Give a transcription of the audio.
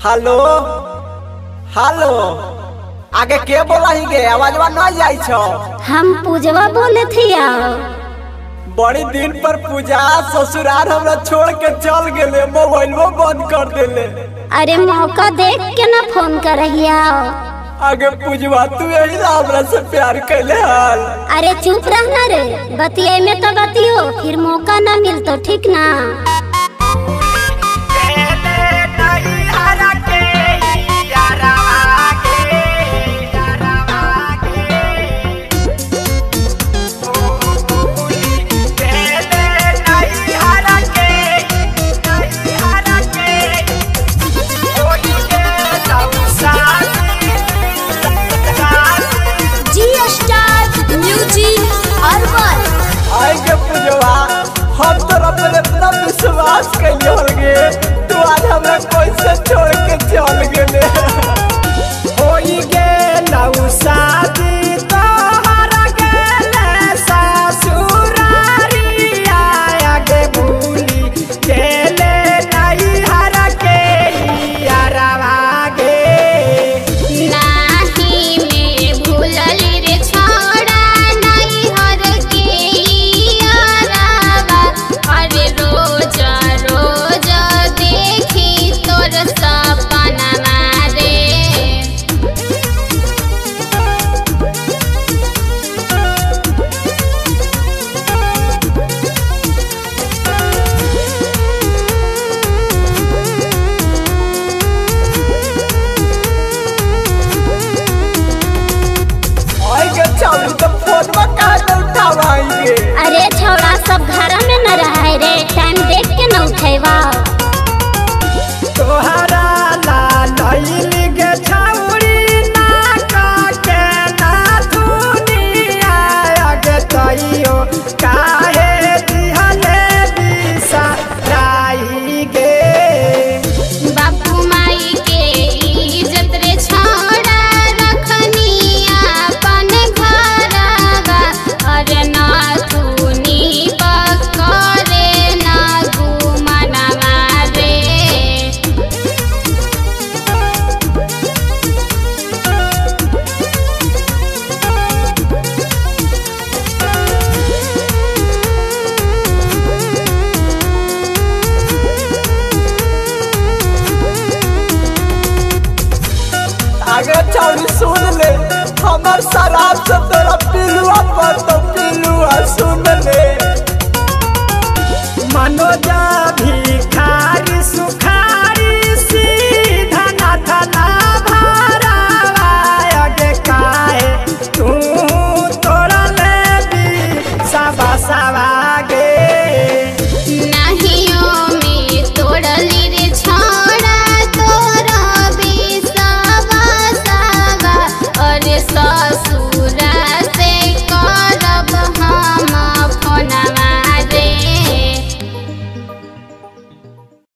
Hello hello आगे के बोला ही गे आवाजवा नहीं जाई छो। हम पूजवा बोले थी। बड़ी दिन पर पूजा ससुराल हमरा छोड़ के चल गेले, मोबाइलवा बंद कर देले। अरे मौका देख के ना फोन कर रहिया। आगे पूजवा तू यही हमरा से प्यार कैले हाल। अरे चुप रहना रे, बतिये में तो बतियो, फिर मौका ना मिलतो ठीक ना। हम तो अपने इतना विश्वास कैले होगे, तू आज हमरा कैसे छोड़ के चल गेले। होई गेलौ शादी तोहरा गेले ससुरारी, आगे भूली गेले नहीं हरा के यारवा गे। नाही में भूलली रे छोड़ा नहीं हर के यारवा। अरे रोज रोज देखी तोर सपना मारे। अरे छोड़ा सब घर में न रहे रे, टाइम देख के न उठेवा। तोहरा लाल गे छौरी ना के ना दुनिया आगे तइयो काहे दिहले बिसराई गे। बापू माई के इज्जत रे छोड़ा रखनी अपन घरवा। अरे ना तूनी पकड़े ना घुमना मारे। आगे छौरी सुन ले, हमर शराब से तोरा पिलुआ पर तो पिलुआ सुन ले। मनोजा